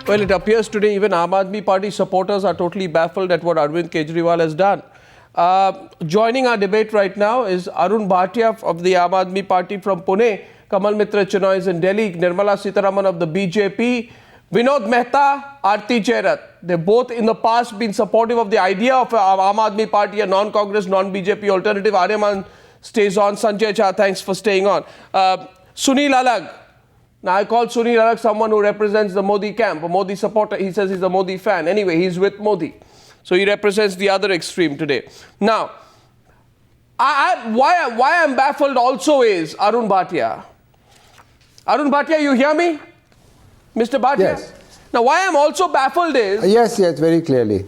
Well, it appears today even Aam Aadmi Party supporters are totally baffled at what Arvind Kejriwal has done. Joining our debate right now is Arun Bhatia of the Aam Aadmi Party from Pune, Kamal Mitra Chinoy is in Delhi, Nirmala Sitharaman of the BJP, Vinod Mehta, Aarti Chairat. They've both in the past been supportive of the idea of Aam Aadmi Party, a non-Congress, non-BJP alternative. Aryaman stays on. Sanjay Jha, thanks for staying on. Sunil Alag. Now, I call Sunil Alag someone who represents the Modi camp, a Modi supporter. He says he's a Modi fan. Anyway, he's with Modi. So he represents the other extreme today. Now, why I'm baffled also is Arun Bhatia. Arun Bhatia, you hear me? Mr. Bhatia? Yes. Now, why I'm also baffled is... Yes, very clearly.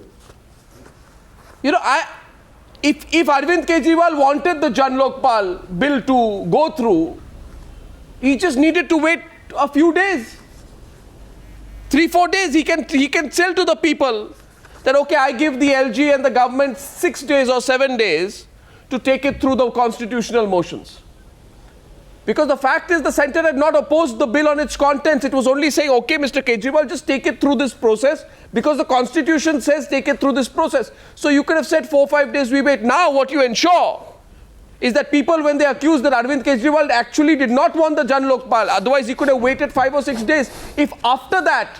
You know, if Arvind Kejriwal wanted the Jan Lokpal bill to go through, he just needed to wait a few days. 3-4 days, he can tell to the people that, okay, I give the LG and the government 6 days or 7 days to take it through the constitutional motions. Because the fact is the centre had not opposed the bill on its contents. It was only saying, okay, Mr. Kejriwal, just take it through this process because the constitution says take it through this process. So you could have said 4-5 days we wait. Now what you ensure is that people, when they accuse that Arvind Kejriwal actually did not want the Jan Lokpal, otherwise he could have waited 5 or 6 days. If after that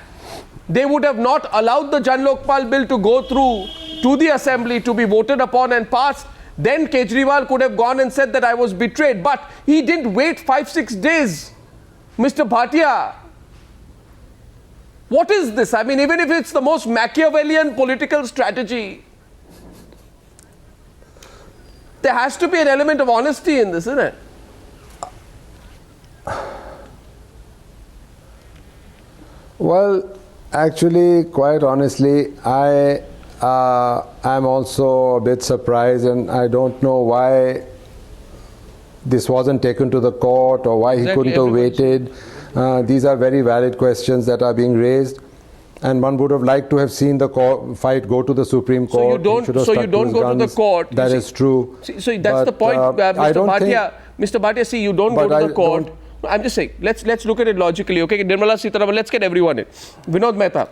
they would have not allowed the Jan Lokpal bill to go through to the assembly to be voted upon and passed, then Kejriwal could have gone and said that I was betrayed. But he didn't wait 5-6 days. Mr. Bhatia, what is this? I mean, even if it's the most Machiavellian political strategy, there has to be an element of honesty in this, isn't it? Well, actually, quite honestly, I am also a bit surprised, and I don't know why this wasn't taken to the court or why he couldn't have waited. These are very valid questions that are being raised. And one would have liked to have seen the fight go to the Supreme Court. So you don't go to the court. That is true. So that's the point, Mr. Bhatia. Mr. Bhatia, see, you don't go to the court. I'm just saying, let's look at it logically. Okay, Nirmala Sitharaman, let's get everyone in. Vinod Mehta,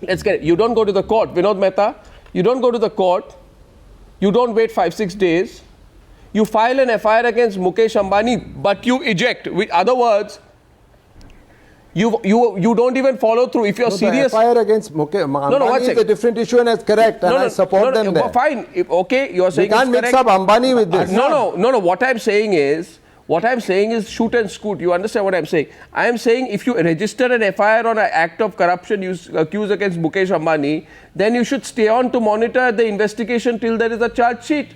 let's get it. You don't go to the court. Vinod Mehta, you don't go to the court. You don't wait 5-6 days. You file an FIR against Mukesh Ambani, but you eject. With other words, you don't even follow through. If you're serious, the FIR against Mukesh Ambani is a different issue and it's correct, and I support them there. Fine, okay, you're saying you can't mix up Ambani with this. No. What I'm saying is shoot and scoot. You understand what I'm saying? I am saying if you register an FIR on an act of corruption you accuse against Mukesh Ambani, then you should stay on to monitor the investigation till there is a charge sheet.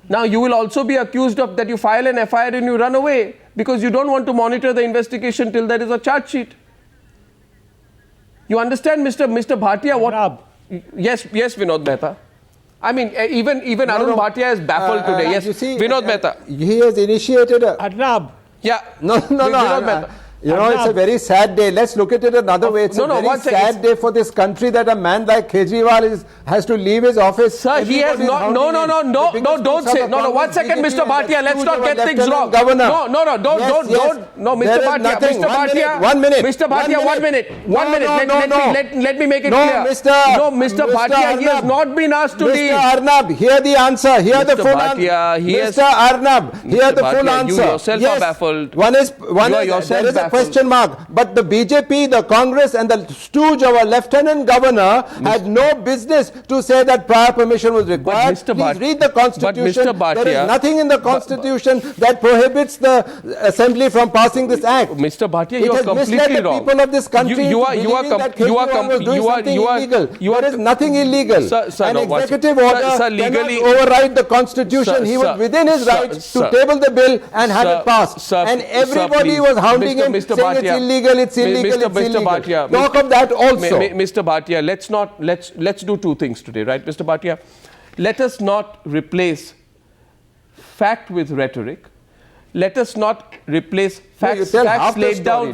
Now you will also be accused of that you file an FIR and you run away because you don't want to monitor the investigation till there is a charge sheet. You understand, Mr. Bhatia? What? Yes, Vinod Mehta. I mean, even Arun Bhatia is baffled today. Yes, Vinod Mehta. He has initiated a... Arnab. Yeah. No. Vinod Mehta. You know, it's a very sad day. Let's look at it another way. It's a very sad day for this country that a man like Kejriwal has to leave his office. Sir, he has not. No, don't say. No, 1 second, Mr. Bhatia. Let's not get things wrong. No, don't. No, Mr. Bhatia. Mr. Bhatia. 1 minute. Mr. Bhatia, 1 minute. 1 minute. Let me make it clear. No, Mr. Bhatia, he has not been asked to leave. Mr. Arnab, hear the answer. Hear the full answer. Mr. Arnab, hear the full answer. You yourself are baffled. One is there is a question mark, but the BJP, the Congress and the stooge of a lieutenant governor had no business to say that prior permission was required. Please read the constitution. There is nothing in the constitution that prohibits the assembly from passing this act. Mr. Bhatia, you are completely wrong. The people of this country There is nothing illegal. An executive order cannot override the constitution. He was within his rights to table the bill and have it passed. And everybody was hounding him, saying it's illegal. Mr. Bhatia, talk of that also. Mr. Bhatia, let's do two things today, right, Mr. Bhatia? Let us not replace fact with rhetoric. Let us not replace facts laid down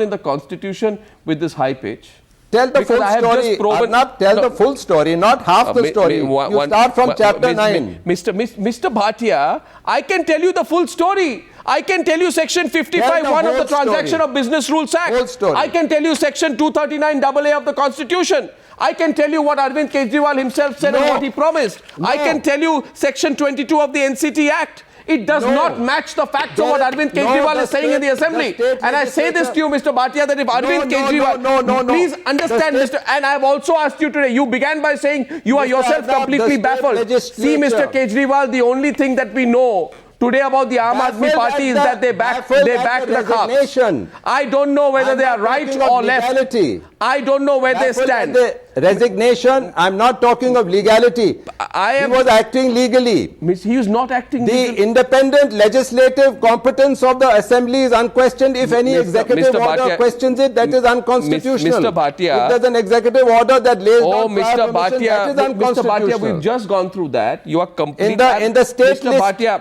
in the Constitution with this high pitch. Tell the Because full I have story. just proven- Arnab, tell No. the full story, not half the story. You start from chapter 9. Mr. Bhatia, I can tell you the full story. I can tell you section 55(1) of the whole Transaction story. of Business Rules Act. Whole story. I can tell you section 239AA of the Constitution. I can tell you what Arvind Kejriwal himself said and No. what he promised. I No. can tell you section 22 of the NCT Act. It does No. not match the facts of There what is- Arvind no, Kejriwal the is saying in the state- assembly. the state And I say this to you, Mr. Bhatia, that if Arvind no, Kejriwal, no. please understand, The Mr. And I have also asked you today, you began by saying you are Mr. yourself Arnab, completely the state baffled. See, legislature- Mr. Kejriwal, the only thing that we know today about the Aam Aadmi Party is that they back the cops. resignation. I don't know whether they are right or left. Legality. I don't know where they Baffled at stand. the resignation. I'm not talking of legality. I am. He was acting legally. He is not acting. The legal. independent legislative competence of the assembly is unquestioned. If any Mr. executive Mr. order Bhatia- questions it, that is unconstitutional. Mr. Bhatia- if there's an executive order that lays Oh, down prior Mr. permission, Bhatia, that is Mr. Bhatia, unconstitutional. we've just gone through that. You are completely. In the state Mr. list- Bhatia,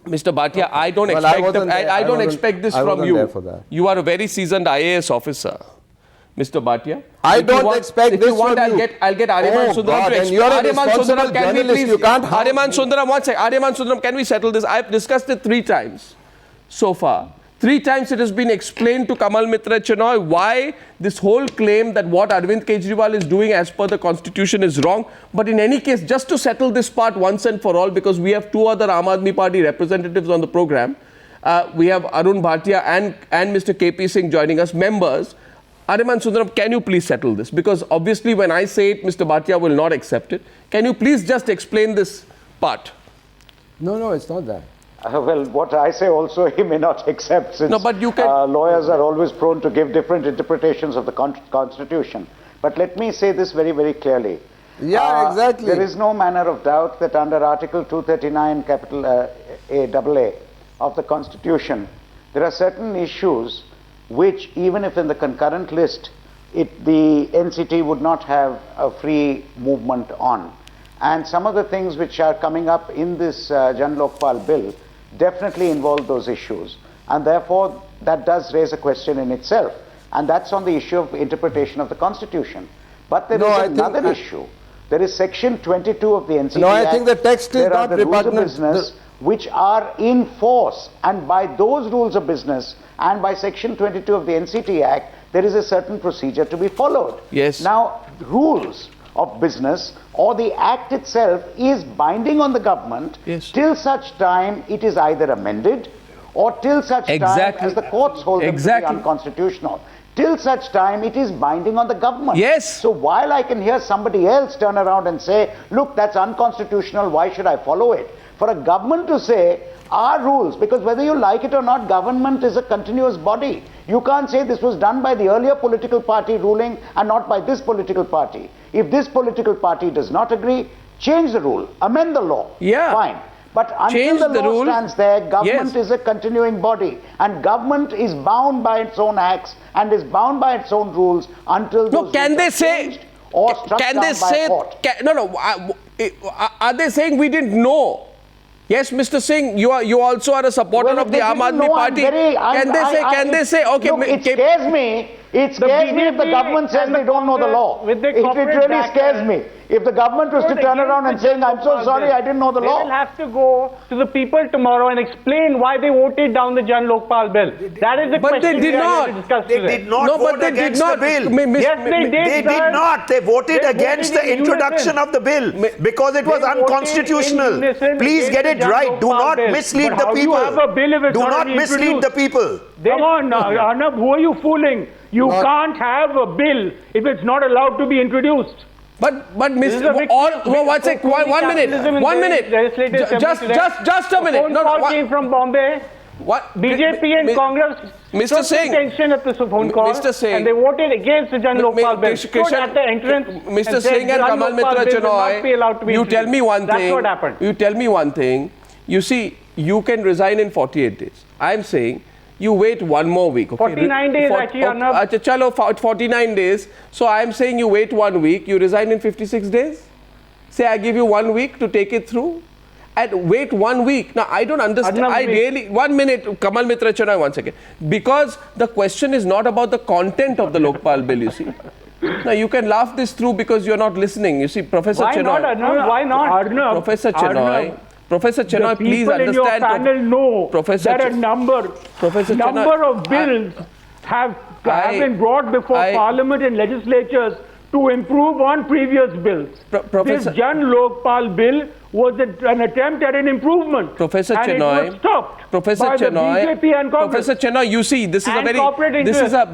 Mr. Bhatia, I don't Well, I expect wasn't there. I I don't wasn't- expect this I from wasn't you. there for that. You are a very seasoned IAS officer, Mr. Bhatia. I If you don't want- expect if this you want, from I'll you. get Aryaman Oh, Sundaram God, to and you're a Aryaman responsible Sundaram, can we journalist. please? You can't harm Aryaman me. Sundaram, one second. Aryaman Sundaram, can we settle this? I've discussed it 3 times so far. 3 times it has been explained to Kamal Mitra Chenoy why this whole claim that what Arvind Kejriwal is doing as per the constitution is wrong. But in any case, just to settle this part once and for all, because we have 2 other Aam Aadmi Party representatives on the program, we have Arun Bhatia and Mr. KP Singh joining us, members. Aryaman Sundaram, can you please settle this? Because obviously when I say it, Mr. Bhatia will not accept it. Can you please just explain this part? No, it's not that. Well, what I say also he may not accept, since No, but you can- lawyers are always prone to give different interpretations of the Constitution. But let me say this very, very clearly. Yeah, exactly. There is no manner of doubt that under Article 239 capital AA of the Constitution, there are certain issues which, even if in the concurrent list, the NCT would not have a free movement on. And some of the things which are coming up in this Jan Lokpal bill definitely involve those issues. And therefore, that does raise a question in itself. And that's on the issue of interpretation of the Constitution. But there No, I is think another issue. There is section 22 of the NCT No, I Act. think the text is There are not the rules of repugnant. business which are in force. And by those rules of business and by section 22 of the NCT Act, there is a certain procedure to be followed. Yes. Now, rules of business or the act itself is binding on the government till such time it is either amended or till such time Exactly. as the courts hold them to be Exactly. unconstitutional. Till such time it is binding on the government. Yes. So while I can hear somebody else turn around and say, look, that's unconstitutional, why should I follow it? For a government to say, our rules, because whether you like it or not, government is a continuous body. You can't say this was done by the earlier political party ruling and not by this political party. If this political party does not agree, change the rule, amend the law. Yeah. Fine. But Change until the the law rule. stands there, government Yes. is a continuing body. And government is bound by its own acts and is bound by its own rules until No, those can rules they are say? changed or struck Can down they by say? a court. Are they saying we didn't know? Yes, Mr. Singh, you also are a supporter Well, of the they Aam didn't Aadmi know. I'm Party. very- Can they say? Okay, look, it K- scares me. It scares me if the BJP government says and they the don't know the law. Congress with the It corporate really backers scares me. If the government was to turn around and saying, I'm so sorry, I didn't know the They will law. have to go to the people tomorrow and explain why they voted down the Jan Lokpal bill. That is the But they question did we are not. here to discuss They today. did not No, but vote they did against not. the bill. Yes, they did. They sir. did not. They voted They against voted the in introduction unison. of the bill because it was They voted in unconstitutional. unison Please against get the it Jan right. Do Lokpal not bill. mislead But the how do you people. have a bill if it's Do already not mislead the introduced? people. Come on, Arnab, who are you fooling? You Not- can't have a bill if it's not allowed to be introduced. But This is a Mr. victory All of one sec, capitalism one minute, in one the minute. legislative assembly today. Just a minute. A phone call came from Bombay. What? BJP and Congress Mr. took Singh. attention at the phone call, Mr. Singh. and they voted against the Jan Lokpal bill. Kishan- Stood at the entrance Mr. and said Singh and Jan Kamal Lokpal Mitra bill will not be allowed to Chenoy, be you tell me introduced. one thing. That's what happened. You tell me one thing. You see, you can resign in 48 days. I'm saying you wait one more week. Okay? 49 days, actually, Arnab. Acha, chalo, 49 days. So I'm saying you wait 1 week, you resign in 56 days. Say I give you 1 week to take it through. And wait 1 week. Now I don't understand. Arnab, I wait. really 1 minute. Kamal Mitra Chenoy, 1 second. Because the question is not about the content of the Lokpal bill. You see. No, you can laugh this through because you're not listening. You see, Professor Why not, Chenoy. Arnav? Why not? Professor Chenoy. Professor The Chenoy, please people in your understand. panel know Professor that a Ch- number Professor number Chenoy, of bills have I- been brought before I- Parliament and legislatures to improve on previous bills. Professor- This Jan Lokpal bill was an attempt at an improvement. Professor and Chenoy, it was stopped Professor by Chenoy, the BJP and Congress. Professor Chenoy, you see, this is And a very corporate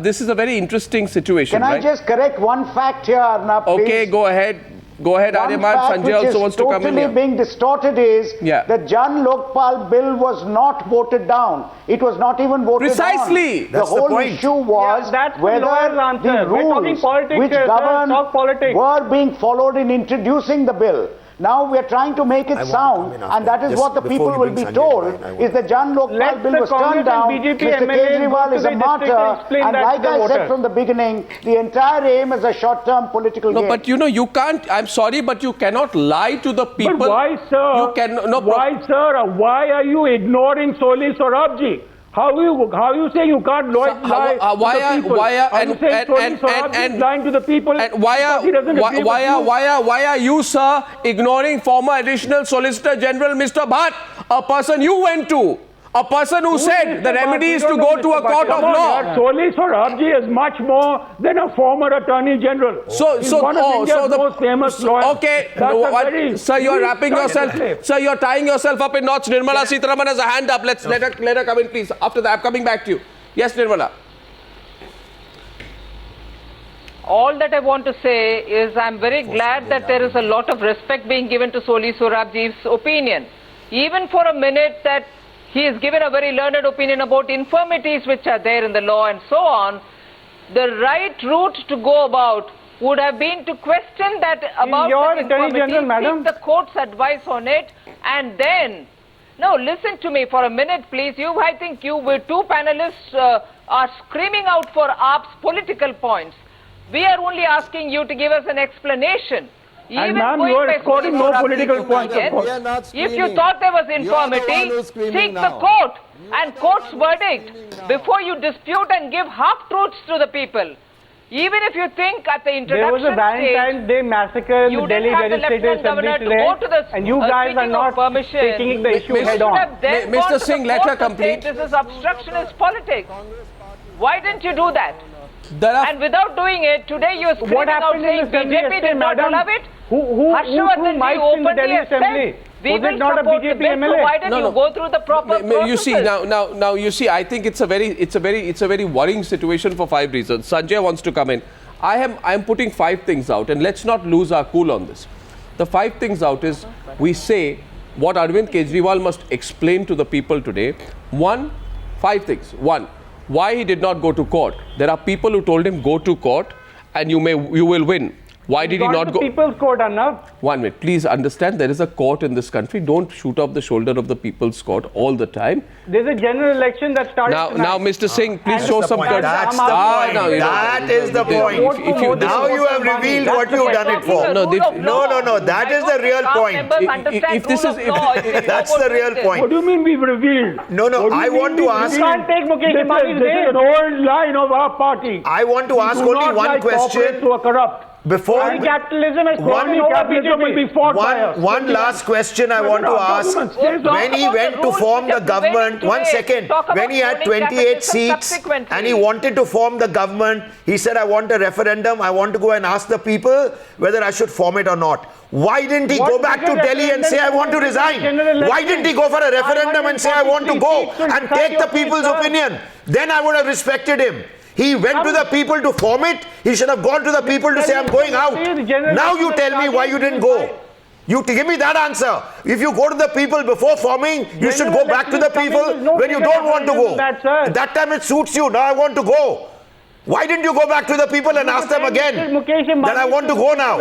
this is a very interesting situation, Can I right? just correct one fact here, Arnab, please? Okay, go ahead. Go ahead, One Aryaman. fact Sanjay which also is wants to come in totally here. being distorted is Yeah. the Jan Lokpal bill was not voted down. It was not even voted Precisely. on. That's the whole point. issue was Yeah, that's the whether lawyer's answer. the We're talking rules politics which here, sir. govern Talk politics. were being followed in introducing the bill. Now we are trying to make it want to sound, come in after. and that is Just what the before people you will bring be Sanjay told, in, I want is the Jan Lokpal Let bill the was Congress turned and down. BJP Mr. MLAs Kejriwal go is to a the martyr, district and explain and that like to the I said voters. from the beginning, the entire aim is a short-term political No, gain. but you know, you can't. I'm sorry, but you cannot lie to the people. But why, sir? You can no. Why, sir? Why are you ignoring Soli Sorabji? How you saying you can't lie to the people? why are you saying Soli Sorabji is lying to the people? And why because he doesn't agree with you? why are you, sir, ignoring former additional Solicitor General Mr. Bhatt, a person you went to, a person who said the remedy is to go to a court of law. Soli Sorabji is much more than a former Attorney General. He's one of India's most famous lawyers. Okay, That's no, a very sir, you're wrapping yourself. slip. Sir, you're tying yourself up in knots. Nirmala Sitharaman has a hand up. Let her come in, please. After that, I'm coming back to you. Yes, Nirmala. All that I want to say is I'm very glad that there is a lot of respect being given to Soli Sorabji's opinion. Even for a minute that he has given a very learned opinion about infirmities which are there in the law and so on, the right route to go about would have been to question that about your that Attorney infirmity, General, madam. seek the court's advice on it, and then... No, listen to me for a minute, please. I think you two panelists are screaming out for AAP's political points. We are only asking you to give us an explanation. And ma'am, you are scoring no political points, of course. We are not If you screaming. thought there was You are the one infirmity, who's screaming seek the now. court and court's verdict before you dispute and give half-truths to the people. Even if you think at the There was introduction a Valentine's stage, Day massacre in you the Delhi didn't have the Legislative Lieutenant Governor Assembly to today, go to the and you guys are seeking of not permission. taking the issue Mr. head should on. have then Mr. gone to Singh, the let her court to say complete. this is obstructionist politics. Why didn't you do that? There are And without doing it, today you're What screaming out happened in saying the assembly BJP yesterday, did not madam? allow it. Who Harshavardhan threw mics in the openly Delhi has said, Assembly? we Was will it not a support the BJP bill, so MLA? why didn't you go through the proper You see processes? now you see, I think it's a very worrying situation for 5 reasons. Sanjay wants to come in. I am putting 5 things out, and let's not lose our cool on this. The 5 things out is, we say what Arvind Kejriwal must explain to the people today. 5 things. 1, why he did not go to court. There are people who told him go to court and you will win. Why did he not go? People's Court, Arnav. 1 minute. Please understand, there is a court in this country. Don't shoot off the shoulder of the people's court all the time. There's a general election that started Now, tonight. Mr. Singh, please That's show the some point. courtesy. That's the point. no, you know, That is the point. If you, Now you have revealed what you've done it for. No, No, that is the real point. If this is- That's the real point. What do you mean we've revealed? No, What do you I mean want to we've ask- revealed? You can't take Mukesh Ambani's name. This is an old line of our party. I want to ask We do only not one like corporates question who are corrupt. before. Capitalism has One- taken over. BJP will be fought by us. One last question I want to ask. When he went to form the government, 1 second, when he had 28 seats and he wanted to form the government, he said, I want a referendum, I want to go and ask the people whether I should form it or not. Why didn't he What go back to bigger Delhi and say, I want to resign? general election? Why didn't he go for a referendum and say, I want to go and take the people's opinion? Then I would have respected him. He went to the people to form it. He should have gone to the people to say, I'm going out. Now you tell me why you didn't go. You give me that answer. If you go to the people before forming, you should go back to the people when you don't want to go. At that time it suits you. Now I want to go. Why didn't you go back to the people and ask them again? Then I want to go now.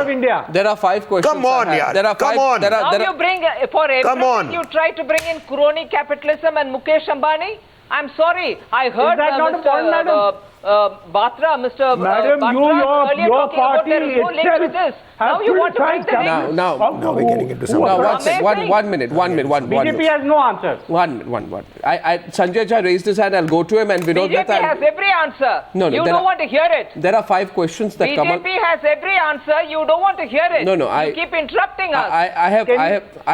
There are 5 questions. Come on, I have. yaar. There are 5. Come on. Now you bring, for Come on. everything you try to bring in crony capitalism and Mukesh Ambani. I'm sorry, I heard that not a point, madam? Batra, Mr. Madam, Batra earlier your talking about there is no party link to this. Now you want to bring the link. Now we're getting into some Now, Amazing. one minute. BJP has no answer. One minute. Sanjay Jha raised his hand. I'll go to him and Vinod BJP Mehta. has every answer. No, you there don't are- want to hear it. There are 5 questions that come up. BJP has every answer. You don't want to hear it. No, You keep interrupting us. I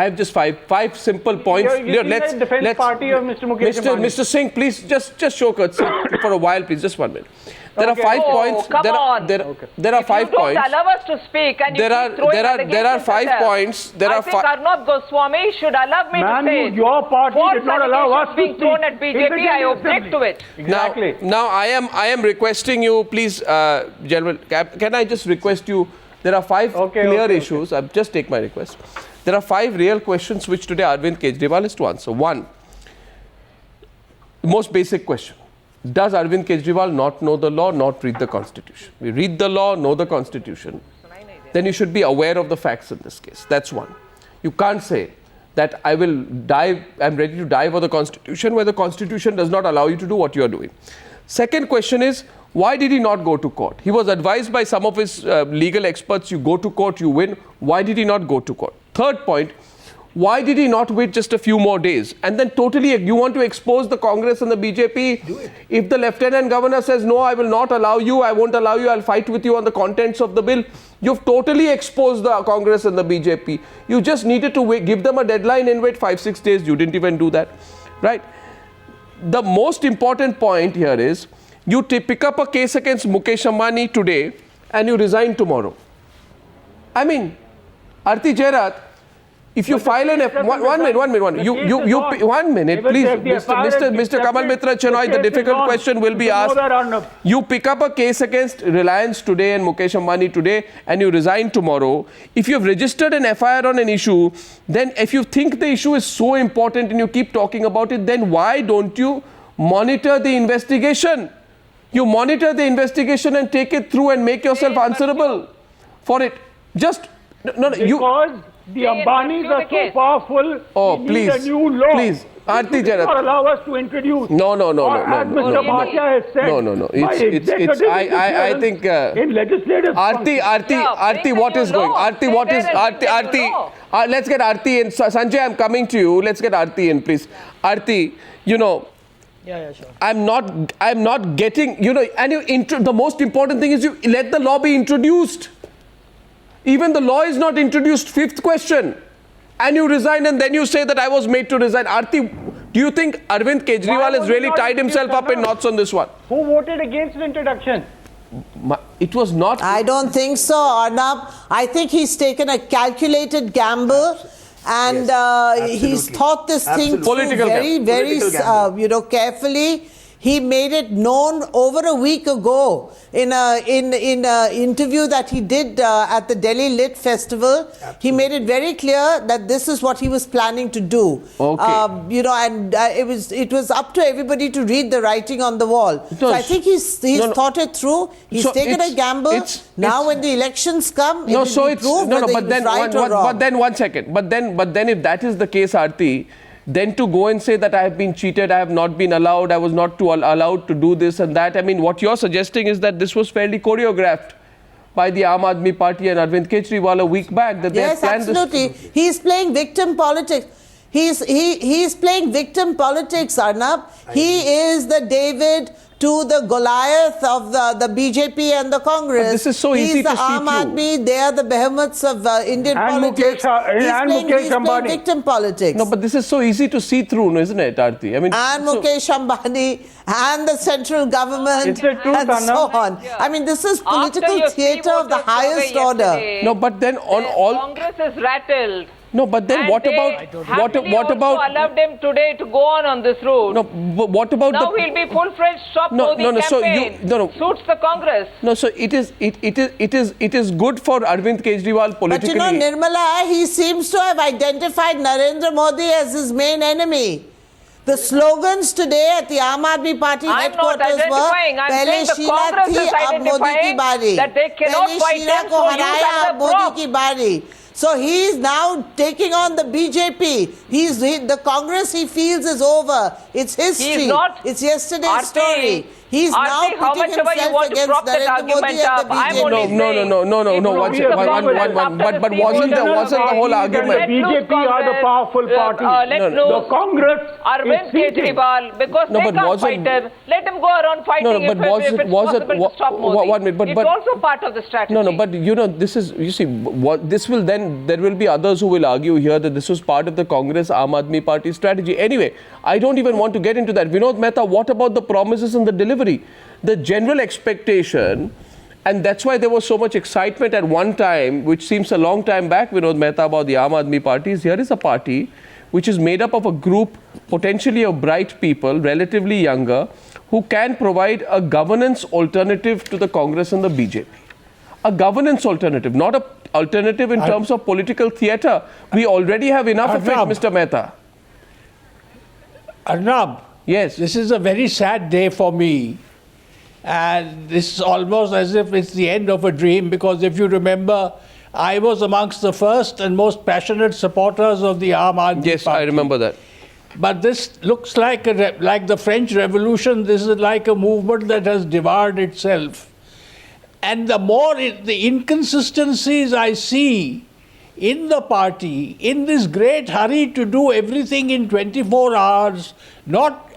have just five simple points. You're the defense party of Mr. Mukesh Ambani. Mr. Singh, please just show courtesy for a while, please. Just 1 minute. There are Okay. 5 Oh, points. come on. There are 5 you don't points. allow us to speak and you There are- keep throwing there are allegations 5 at us. points. There I are think fi- Arnab Goswami should allow me Man, to say it. your party False did not allow us allegations to being thrown speak at in the BJP. I General object to Assembly. it. Exactly. Now I am requesting you, please, gentlemen. Can I just request you? There are 5 clear issues. I'll just take my request. There are 5 real questions which today Arvind Kejriwal is to answer. One, most basic question. Does Arvind Kejriwal not know the law, not read the constitution? We read the law, know the constitution. Then you should be aware of the facts in this case. That's one. You can't say that I'm ready to die for the constitution where the constitution does not allow you to do what you are doing. Second question is, why did he not go to court? He was advised by some of his legal experts, you go to court, you win. Why did he not go to court? Third point, why did he not wait just a few more days? And then totally, you want to expose the Congress and the BJP? If the Lieutenant Governor says, no, I will not allow you, I won't allow you, I'll fight with you on the contents of the bill. You've totally exposed the Congress and the BJP. You just needed to wait, give them a deadline and wait 5-6 days. You didn't even do that, right? The most important point here is, you pick up a case against Mukesh Ambani today and you resign tomorrow. I mean, Aarti Jairath, if you file an one minute, please, Mr. Kamal Mitra Chenoy, the difficult question will be asked. You pick up a case against Reliance today and Mukesh Ambani today and you resign tomorrow. If you have registered an FIR on an issue, then if you think the issue is so important and you keep talking about it, then why don't you monitor the investigation? You monitor the investigation and take it through and make yourself answerable for it. Just, Because the Ambanis are so powerful, we need a new law. Please, Aarti Jairath. Not allow us to introduce. No. As Mr. Bhatia has said. No. I think. In legislative. Aarti, what is going? Aarti, let's get Aarti in. Sanjay, I'm coming to you. Let's get Aarti in, please. Aarti, Yeah, sure. I'm not getting, and the most important thing is you let the law be introduced. Even the law is not introduced. 5th question. And you resign and then you say that I was made to resign. Aarti, do you think Arvind Kejriwal has really tied himself up in knots on this one? Who voted against the introduction? It was not. I don't think so, Arnab. I think he's taken a calculated gamble. And he's thought this thing through very, carefully. He made it known over a week ago in a interview that he did at the Delhi Lit Festival. Absolutely. He made it very clear that this is what he was planning to do. Okay. It was up to everybody to read the writing on the wall. So I think he's thought it through. He's taken a gamble. Now when the elections come, it will be proved whether he was right or wrong. But then 1 second. But then if that is the case, Aarti, then to go and say that I have been cheated, I have not been allowed, I was not allowed to do this and that. I mean, what you're suggesting is that this was fairly choreographed by the Aam Aadmi Party and Arvind Kejriwal a week back. That yes, absolutely. He's playing victim politics. He's playing victim politics, Arnab. He is the David to the Goliath of the BJP and the Congress. But this is so easy He's the to see Aam Aadmi. They are the behemoths of Indian politics. He's playing victim politics. No, but this is so easy to see through, isn't it, Aarti? I mean, and Mukesh Ambani and the central government and so on. Yeah. I mean, this is political theatre of the highest order. No, but then on all Congress is rattled. No, but then what about allowed them today to go on this route? No, but what about now he'll be full-fledged stop Modi campaign. Suits the Congress. No, so it is good for Arvind Kejriwal politically. But Nirmala, he seems to have identified Narendra Modi as his main enemy. The slogans today at the Aam Aadmi Party headquarters were "Pehle Sheela thi, ab Modi ki bari." That they cannot fight them, so use as a prop. So he is now taking on the BJP. The Congress he feels is over. It's history. It's yesterday's story. He's now putting himself against Narendra Modi and the BJP. But wasn't the whole argument? The BJP are the powerful party. The Congress Arvind Kejriwal, because they can't fight him. Let him go around fighting if it's possible to stop Modi. It's also part of the strategy. But this is, you see, this will then, there will be others who will argue here that this was part of the Congress Aam Aadmi Party strategy. Anyway, I don't even want to get into that. Vinod Mehta, what about the promises and the delivery? The general expectation, and that's why there was so much excitement at one time, which seems a long time back, Vinod Mehta, about the Aam Aadmi Party. Here is a party which is made up of a group potentially of bright people, relatively younger, who can provide a governance alternative to the Congress and the BJP. A governance alternative, not an alternative in terms of political theatre. We already have enough of it, Mr. Mehta. Arnab, yes, this is a very sad day for me, and this is almost as if it's the end of a dream, because if you remember, I was amongst the first and most passionate supporters of the Aam Aadmi Party. Yes, I remember that. But this looks like the French Revolution. This is like a movement that has devoured itself. And the more the inconsistencies I see in the party, in this great hurry to do everything in 24 hours,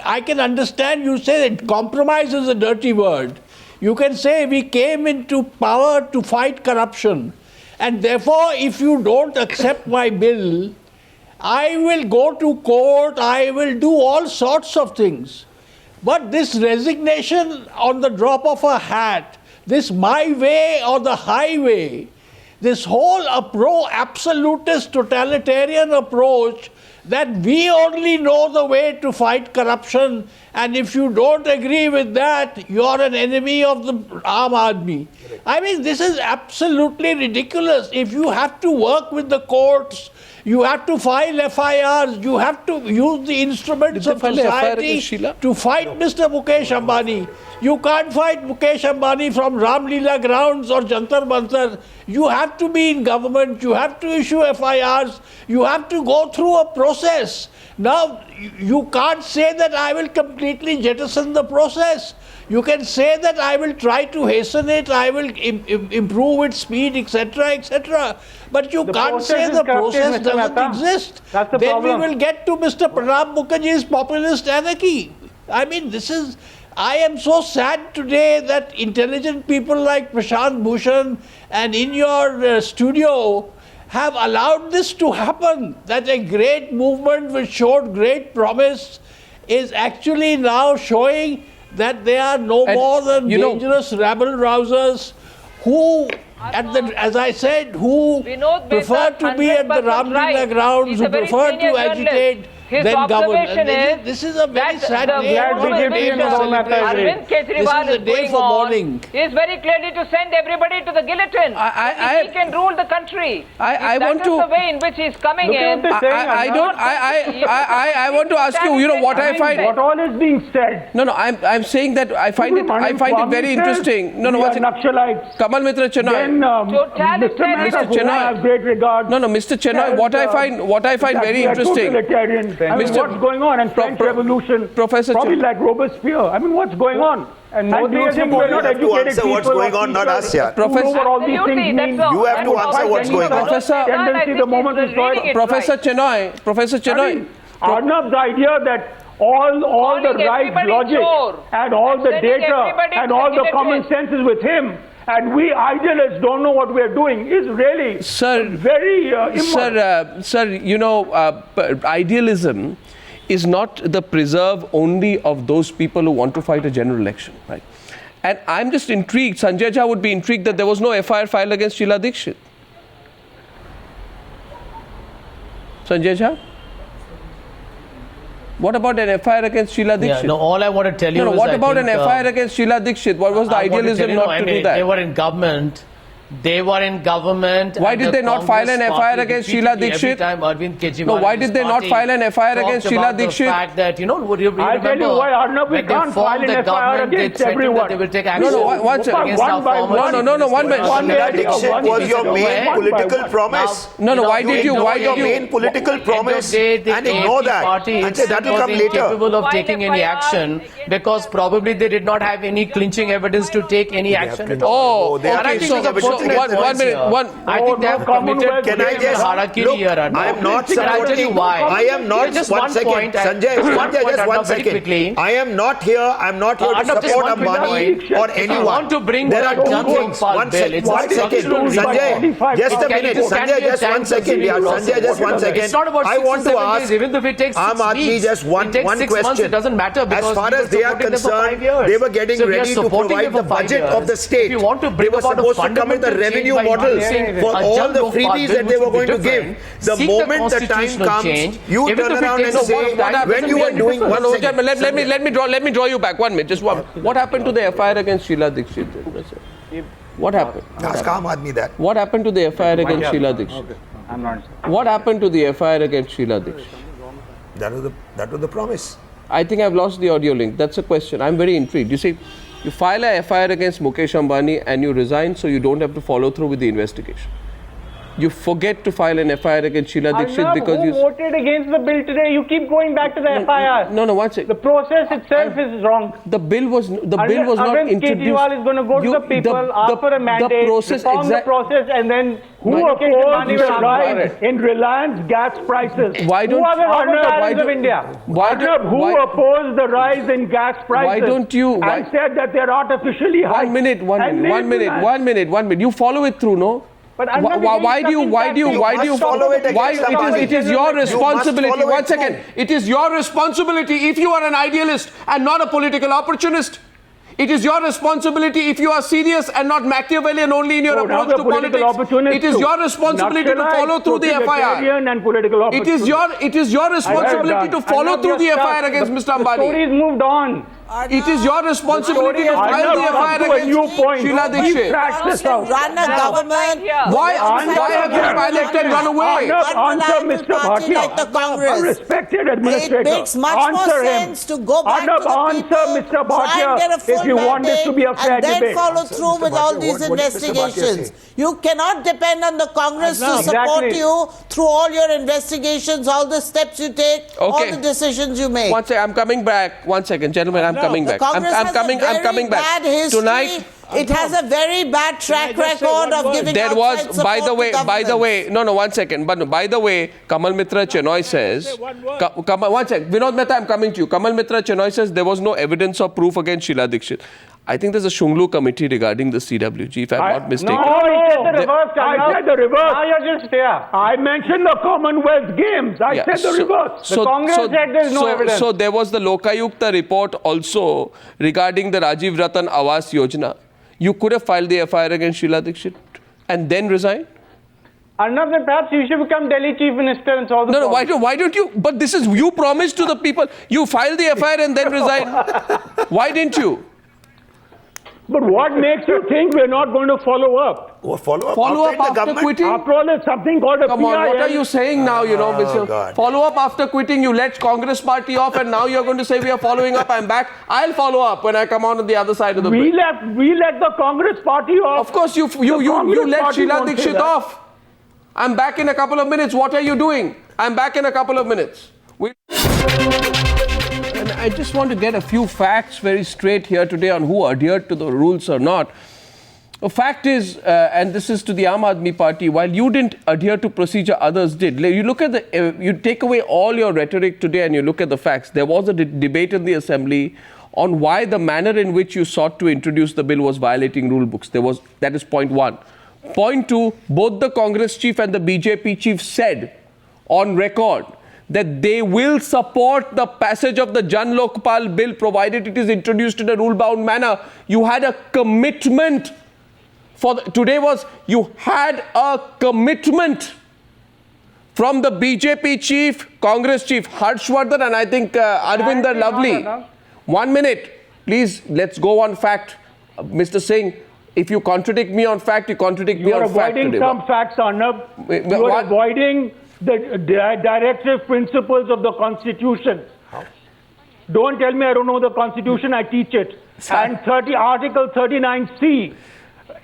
I can understand you say that compromise is a dirty word. You can say we came into power to fight corruption. And therefore, if you don't accept my bill, I will go to court, I will do all sorts of things. But this resignation on the drop of a hat, this my way or the highway, this whole absolutist totalitarian approach that we only know the way to fight corruption, and if you don't agree with that, you're an enemy of the Aam Aadmi. I mean, this is absolutely ridiculous. If you have to work with the courts, you have to file FIRs, you have to use the instruments of society to fight Mr. Mukesh Ambani. You can't fight Mukesh Ambani from Ram Leela grounds or Jantar Mantar. You have to be in government, you have to issue FIRs, you have to go through a process. Now, you can't say that I will completely jettison the process. You can say that I will try to hasten it, I will improve its speed, etc., etc. But you can't say the process doesn't exist. Then we will get to Mr. Pranab Mukherjee's populist anarchy. I mean, I am so sad today that intelligent people like Prashant Bhushan and in your studio have allowed this to happen, that a great movement which showed great promise is actually now showing that they are no more than dangerous rabble-rousers who, as I said, who prefer to be at the Ram Leela grounds, who prefer to agitate then govern. This is a very sad day. Arvind Kejriwal is going on. He is very clearly to send everybody to the guillotine. He can rule the country. That is the way in which he is coming in. I want to ask you, what I find... What all is being said? No, I'm saying that I find it very interesting. Naxalites. Kamal Mitra Chenoy. Mr. Chenoy have great regard. Mr. Chenoy, what I find very interesting... I mean, what's going on? And French Revolution, Professor probably like Robespierre. I mean, what's going on? And Modi and him were not educated people. What's going on, not us here. Professor, all these things mean. You have to answer what's going on. Professor Chenoy, Arnab's idea that all the right logic and all the data and all the common sense is with him, and we idealists don't know what we're doing, is really very immoral. Sir, idealism is not the preserve only of those people who want to fight a general election, right? And I'm just intrigued, Sanjay Jha would be intrigued that there was no FIR filed against Sheila Dikshit. Sanjay Jha? What about an FIR against Sheila Dikshit? Yeah, no, all I want to tell you is what about an FIR against Sheila Dikshit? What was the idealism not to do that? They were in government They were in government. Why did they not file an FIR against Sheila Dikshit? No, why did they not file an FIR against Sheila Dikshit? The fact that, you know, would you I'll tell you why, Arnab, we can't file an FIR against everyone. They will take action. One second. One minute. Sheila Dikshit was your main political promise. Why did you? Your main political promise and ignore that and say that will come later. Capable of taking any action because probably they did not have any clinching evidence to take any action at all. Oh, okay. So, one minute. I think they have committed Can I just harakiri here. I am not supporting. I'll tell you why. I am not. Just one second, Sanjay. Just 1 second. I am not here. I'm not here to support Ambani or anyone. I want to bring there are two things. 1 second. Sanjay, just a minute. Sanjay, just 1 second. Yeah, Sanjay, just 1 second. It's not about I want to ask. even if it takes 6 Aam Aadmi weeks, just one question. It doesn't matter because as far as they are concerned, they were getting ready to provide the budget of the state. If you want to bring they were supposed to come with the revenue model for all the freebies that they were going to give. The moment the time comes, you turn around and say when you were doing one second. Let me draw you back 1 minute. Just one. What happened to the FIR against Sheila Dikshit? What happened? Ask Aam Aadmi that. What happened to the FIR against Sheila Dikshit? I'm not. What happened to the FIR against Sheila Dikshit? That was the promise. I think I've lost the audio link. That's a question. I'm very intrigued. You see, you file a FIR against Mukesh Ambani and you resign so you don't have to follow through with the investigation. You forget to file an FIR against Sheila Dikshit because who voted against the bill today? You keep going back to the FIR. No, one second. The process itself is wrong. The bill was not introduced. Kejriwal is going to go to the people, ask for a mandate, reform the process, and then who opposed the rise in Reliance gas prices? Why don't who are the Arnab of India? Who opposed the rise in gas prices? Why don't you? And said that they're artificially high. 1 minute. You follow it through, no? But why do you follow it? It is your responsibility. 1 second. It is your responsibility if you are an idealist and not a political opportunist. It is your responsibility if you are serious and not Machiavellian only in your approach to politics. It is your responsibility to follow through the FIR. It is your responsibility to follow through the FIR against Mr. Ambani. The story's moved on. It is your responsibility to file the FIR against Sheila Dikshit. Run a government. Why have you panicked and run away? Answer Mr. Bhatia, like the Congress. a respected administrator. It makes much more sense to go back to the people, Mr. try and get a full if you want this to be a fair and then debate. follow through with all these investigations. You cannot depend on the Congress to support you through all your investigations, all the steps you take, all the decisions you make. 1 second, I'm coming back. 1 second, gentlemen, I'm coming back. I'm coming back. Tonight, it has a very bad track record of giving there was, outside by the support way, no, 1 second. But by the way, Kamal Mitra Chenoy says, 1 second, Vinod Mehta, I'm coming to you. Kamal Mitra Chenoy says there was no evidence or proof against Sheila Dikshit. I think there's a Shunglu committee regarding the CWG, if I'm not mistaken. No, I said the reverse. Now you're just here. I mentioned the Commonwealth Games. I said the reverse. The Congress said there's no evidence. So there was the Lokayukta report also regarding the Rajiv Ratan Awas Yojana. You could have filed the FIR against Sheila Dikshit and then resign? Arnab, then perhaps you should become Delhi Chief Minister and solve the problem. No, why don't you? But this is, you promised to the people, you file the FIR and then resign. Why didn't you? But what makes you think we're not going to follow up? Follow up after quitting? After all, there's something called a Come PIL. on, what are you saying now, Mr. Follow up after quitting, you let Congress party off and now you're going to say we are following up, I'm back. I'll follow up when I come on the other side of the bridge. We let the Congress party off. Of course, you let Sheila Dikshit off. I'm back in a couple of minutes. What are you doing? I'm back in a couple of minutes. And I just want to get a few facts very straight here today on who adhered to the rules or not. The fact is, and this is to the Aam Aadmi Party, while you didn't adhere to procedure, others did. You look at you take away all your rhetoric today and you look at the facts. There was a debate in the Assembly on why the manner in which you sought to introduce the bill was violating rule books. That is point one. Point two, both the Congress chief and the BJP chief said on record that they will support the passage of the Jan Lokpal bill provided it is introduced in a rule-bound manner. You had a commitment you had a commitment from the BJP chief, Congress chief Harshvardhan, and I think Arvinder Lovely. 1 minute, please, let's go on fact. Mr. Singh, If you contradict me on fact, you contradict me on fact. You are avoiding some facts, Arnab. You are avoiding the directive principles of the Constitution. How? Don't tell me I don't know the Constitution, I teach it. And Article 39C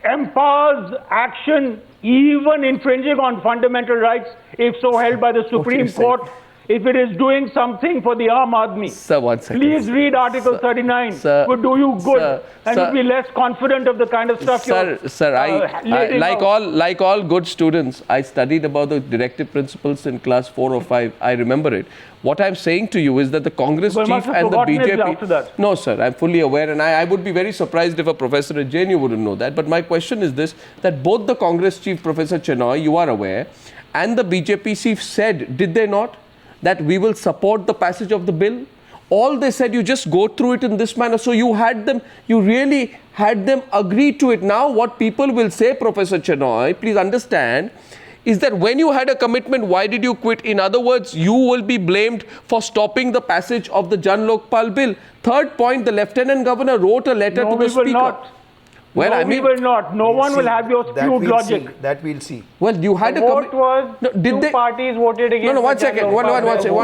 empowers action even infringing on fundamental rights if so held by the Supreme Court, if it is doing something for the Aam Aadmi. Sir, 1 second. Please read Article 39. Sir, would do you good, and sir, you'll be less confident of the kind of stuff Sir, I like all good students, I studied about the directive principles in class 4 or 5. I remember it. What I'm saying to you is that the Congress chief and the BJP... No, sir, I'm fully aware, and I would be very surprised if a professor at JNU wouldn't know that. But my question is this, that both the Congress chief, Professor Chenoy, you are aware, and the BJP chief said, did they not, that we will support the passage of the bill? All they said, you just go through it in this manner. So you really had them agree to it. Now what people will say, Professor Chenoy, please understand, is that when you had a commitment, why did you quit? In other words, you will be blamed for stopping the passage of the Jan Lokpal bill. Third point, the Lieutenant Governor wrote a letter to the Speaker. Not. Well, no, I mean, we will not. No one will have your skewed logic. That we'll see. Well, you had the vote was two parties voted against. No, 1 second. One second.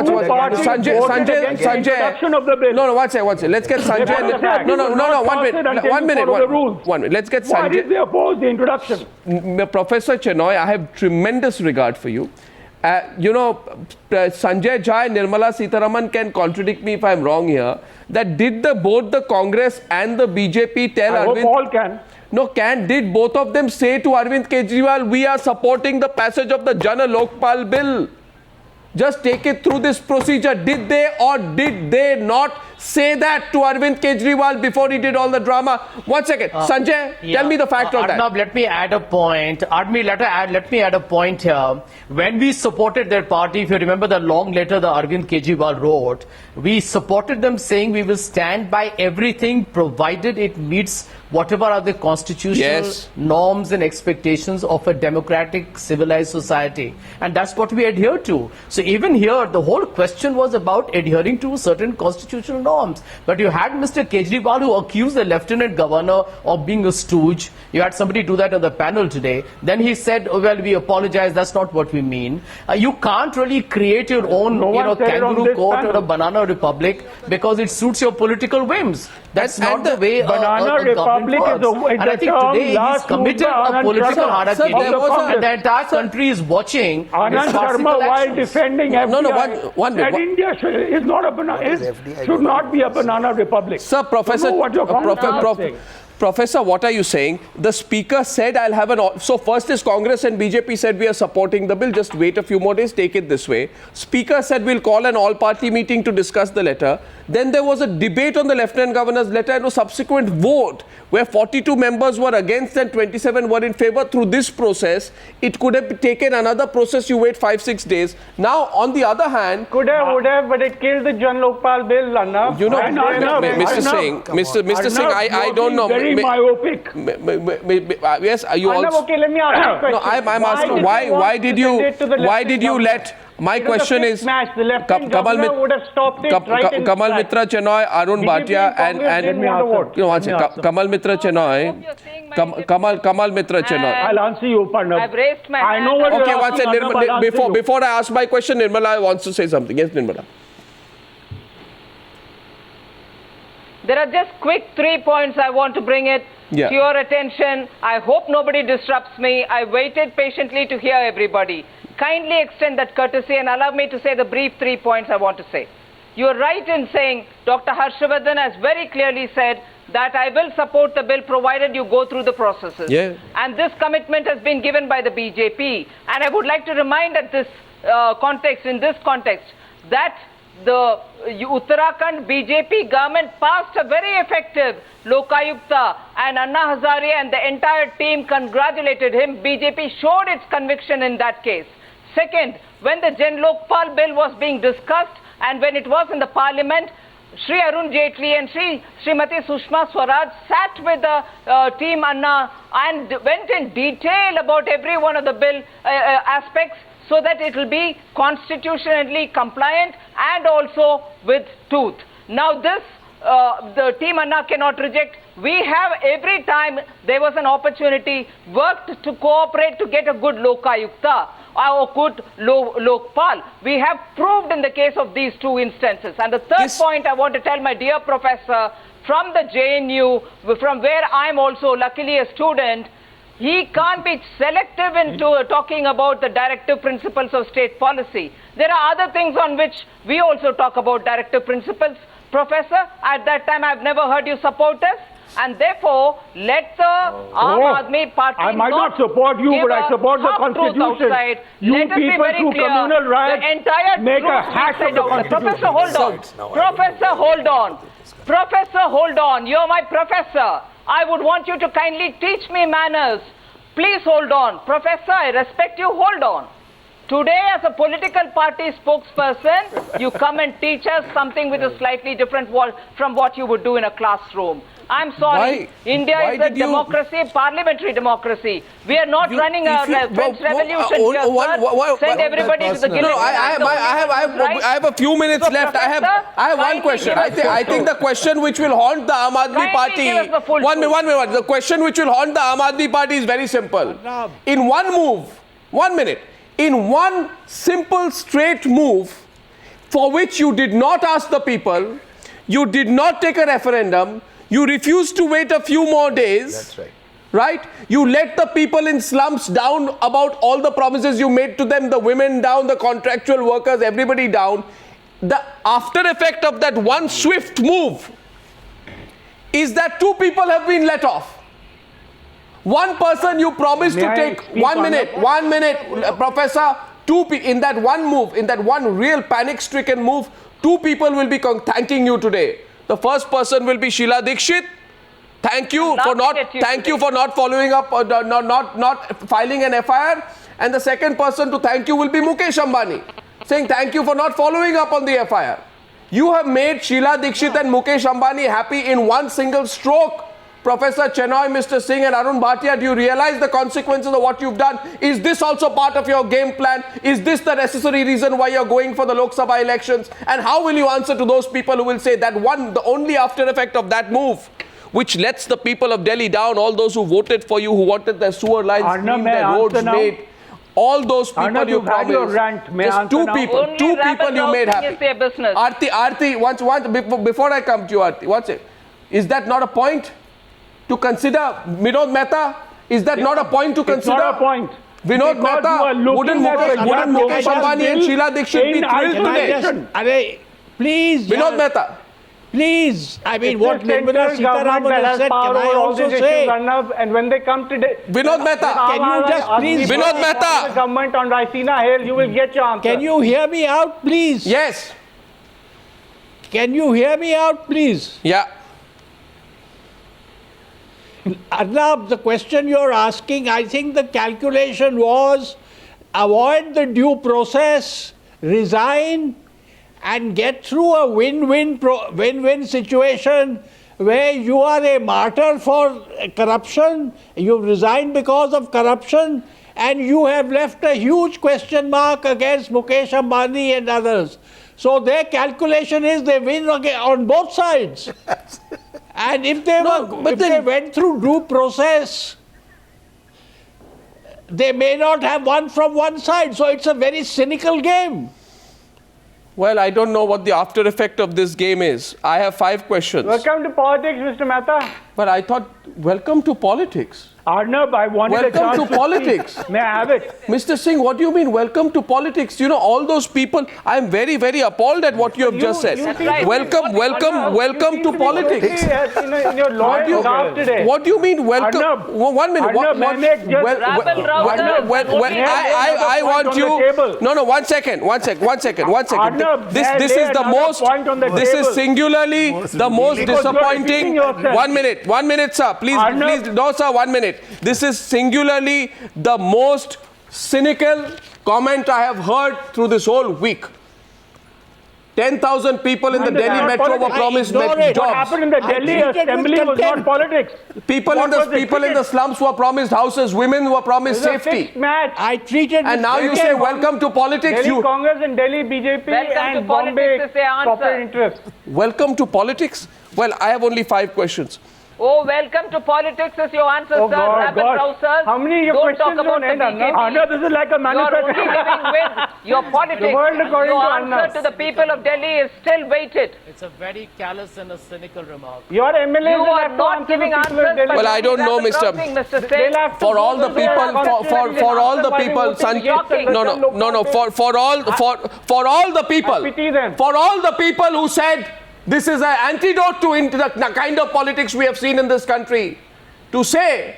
Sanjay. Of the bill. No, 1 second. Let's get Sanjay. No. 1 minute. Let's get Sanjay. Why did they oppose the introduction? Professor Chenoy, I have tremendous regard for you. Sanjay Jha and Nirmala Sitharaman can contradict me if I'm wrong here. That did both the Congress and the BJP tell I Arvind... hope all can. No, did both of them say to Arvind Kejriwal, we are supporting the passage of the Jan Lokpal bill? Just take it through this procedure. Did they or did they not say that to Arvind Kejriwal before he did all the drama? 1 second. Sanjay, tell me the fact of that. Arnab, let me add a point. Let me add a point here. When we supported their party, if you remember the long letter that Arvind Kejriwal wrote, we supported them saying we will stand by everything provided it meets whatever are the constitutional norms and expectations of a democratic, civilized society. And that's what we adhere to. So even here, the whole question was about adhering to certain constitutional norms. But you had Mr. Kejriwal who accused the Lieutenant Governor of being a stooge. You had somebody do that on the panel today. Then he said, oh, well, we apologize. That's not what we mean. You can't really create your own kangaroo court or a banana republic because it suits your political whims. That's not the way banana republic is and I think today he's committed a political hierarchy, and the entire country is watching. Anand Sharma, while defending FDI, said India is not a banana, should not be a banana republic. Sir, Professor, Professor, what are you saying? The Speaker said I'll have an... So first is Congress and BJP said we are supporting the bill. Just wait a few more days, take it this way. Speaker said we'll call an all-party meeting to discuss the letter. Then there was a debate on the Lieutenant Governor's letter and a subsequent vote where 42 members were against and 27 were in favor. Through this process, it could have taken another process. You wait 5-6 days. Now, on the other hand... Could have, would have, but it killed the Jan Lokpal bill, Arnab. You know, Mr. Singh, I don't know. Very myopic. Yes, are you also... Okay, let me ask you a question. No, I'm asking, why did you let... My question is, Kamal Mitra Chenoy, Arun Bhatia, and Kamal Mitra Chenoy, Kamal Mitra Chenoy. I'll answer you, Arnab. I've raised my hand. I know what you're asking. Before I ask my question, Nirmala wants to say something. Yes, Nirmala. There are just quick 3 points I want to bring it to your attention. I hope nobody disrupts me. I waited patiently to hear everybody. Kindly extend that courtesy and allow me to say the brief 3 points I want to say. You are right in saying Dr. Harshvardhan has very clearly said that I will support the bill provided you go through the processes. Yeah. And this commitment has been given by the BJP. And I would like to remind in this context, that the Uttarakhand BJP government passed a very effective Lokayukta, and Anna Hazare and the entire team congratulated him. BJP showed its conviction in that case. Second, when the Jan Lokpal bill was being discussed and when it was in the parliament, Shri Arun Jaitley and Srimati Sushma Swaraj sat with the team Anna and went in detail about every one of the bill aspects, so that it will be constitutionally compliant and also with tooth. Now this the Team Anna cannot reject. We have, every time there was an opportunity, worked to cooperate to get a good Lokayukta or good Lokpal. We have proved in the case of these two instances. And the third point I want to tell my dear professor from the JNU, from where I am also luckily a student, he can't be selective into talking about the directive principles of state policy. There are other things on which we also talk about directive principles. Professor, at that time I've never heard you support us, and therefore let the Aam Aadmi Party I might not support you, but I support the Constitution. You let people through communal riots make a hack of the Constitution. Professor, hold on. Professor, hold on. Professor, hold on. You're my professor. I would want you to kindly teach me manners. Please hold on. Professor, I respect you. Hold on. Today, as a political party spokesperson, you come and teach us something with a slightly different word from what you would do in a classroom. I'm sorry. India is a democracy, parliamentary democracy. We are not running a French Revolution here, sir. Send everybody to the guillotine. No, I have a few minutes left. I have one question. I think the question which will haunt the Aam Aadmi Party. One minute. The question which will haunt the Aam Aadmi Party is very simple. In one move, 1 minute. In one simple, straight move, for which you did not ask the people, you did not take a referendum, you refused to wait a few more days. That's right. Right? You let the people in slums down about all the promises you made to them, the women down, the contractual workers, everybody down. The after effect of that one swift move is that two people have been let off. One person you promised to take, 1 minute, Professor, in that one move, in that one real panic-stricken move, two people will be thanking you today. The first person will be Sheila Dikshit. Thank you for not following up, not filing an FIR. And the second person to thank you will be Mukesh Ambani, saying thank you for not following up on the FIR. You have made Sheila Dikshit and Mukesh Ambani happy in one single stroke. Professor Chenoy, Mr. Singh and Arun Bhatia, do you realize the consequences of what you've done? Is this also part of your game plan? Is this the necessary reason why you're going for the Lok Sabha elections? And how will you answer to those people who will say that the only after effect of that move, which lets the people of Delhi down, all those who voted for you, who wanted their sewer lines cleaned, their roads made, all those people you promised, just two people you made happy. Aarti, before I come to you, Aarti, what's it? Is that not a point to consider? Vinod Mehta, is that not a point to consider? It's not a point. Vinod Mehta, wouldn't Mukesh Ambani and Sheila Dikshit be thrilled today? Please. Vinod Mehta. Please. I mean, what Nirmala Sitharaman has said, can I also say? And when they come today, Vinod Mehta, can you just please? Vinod Mehta. The government on Raisina Hill, you will get your answer. Can you hear me out, please? Yes. Can you hear me out, please? Yeah. Arnab, the question you're asking, I think the calculation was avoid the due process, resign, and get through a win-win situation where you are a martyr for corruption, you've resigned because of corruption, and you have left a huge question mark against Mukesh Ambani and others. So their calculation is they win on both sides. And if they went through due process, they may not have won from one side. So it's a very cynical game. Well, I don't know what the after effect of this game is. I have 5 questions. Welcome to politics, Mr. Mehta. But I thought, welcome to politics. Arnab, I wanted a chance welcome to politics. May I have it? Mr. Singh, what do you mean, welcome to politics? You know, all those people, I'm very, very appalled at what you have just said. Right. Welcome to politics. In your lawyer job today. What do you mean, welcome? Arnab, 1 minute. I want you. No, 1 second. Arnab, This is the most. This is singularly the most disappointing. 1 minute, sir. Please, no, sir. 1 minute. This is singularly the most cynical comment I have heard through this whole week. 10,000 people in the Delhi Metro were promised jobs. What happened in the Delhi Assembly was not politics. People in the slums were promised houses. Women were promised safety. I treated. And now you say welcome to politics. Delhi Congress and Delhi BJP and Bombay corporate interests. Welcome to politics. Well, I have only 5 questions. Oh, welcome to politics is your answer, Oh, sir. God, Rabbit God. trousers. How many of your Don't talk questions about don't the end, Arnab? BJP. Arnab, this is like a You're manifesto. only living with your politics. The world according your to answer Arnab. to the people of Delhi is still weighted. It's a very callous and a cynical remark. Your MLAs You will are have to not answer giving the people answers. of Delhi. but Well, I don't know, rabbit Mr. crossing, Mr. They'll Singh. have to For all the go to their people, constituency for and all answer the why they people, voted Shocking. yes, for all the people, I pity them. for all the people who said this is an antidote to the kind of politics we have seen in this country, to say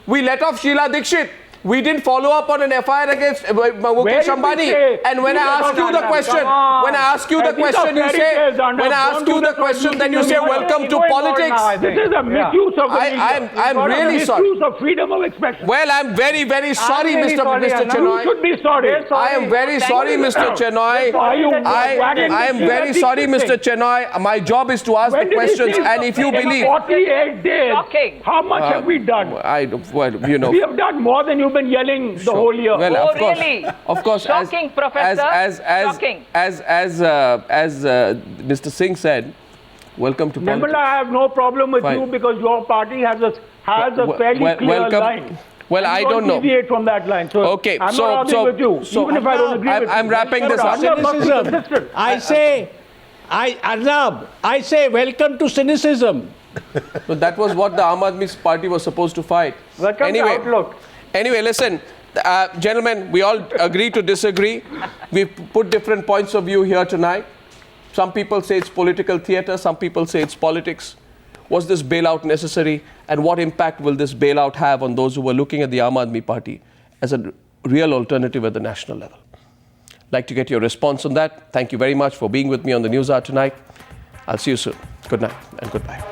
we let off Sheila Dikshit, we didn't follow up on an FIR against Mukesh Ambani, and when I ask you the question, when I ask you the question, you say, when I ask you the question, then you say welcome to politics. This is a misuse of the media. I'm really sorry. Misuse of freedom of expression. Well, I'm very, very sorry, really Mr. sorry, Mr. Arnab. You Chenoy. should be sorry. I am very sorry, Mr. Chenoy. I am very sorry, Mr. Chenoy. My job is to ask the questions, and if you believe, 48 days, Shocking. how much have we done? well, you know. We have done more than you've been yelling the whole year. Well, Oh, of course, really? of course. Shocking, Professor. Shocking. As Mr. Singh said, welcome to Nirmala, politics. I have no problem with Fine. you because your party has a fairly clear welcome. line. Well, And I you don't know. deviate from that line. So Okay, I'm so- not arguing so- with you, so- even if I don't agree with you. I'm wrapping this But up. Arnab must be Cynicism. consistent. Arnab, I say welcome to cynicism. So that was what the Aam Aadmi Party was supposed to fight. Welcome to Outlook. Anyway, listen, gentlemen, we all agree to disagree. We've put different points of view here tonight. Some people say it's political theatre, some people say it's politics. Was this bailout necessary? And what impact will this bailout have on those who were looking at the Aam Aadmi Party as a real alternative at the national level? Like to get your response on that. Thank you very much for being with me on the News Hour tonight. I'll see you soon. Good night and goodbye.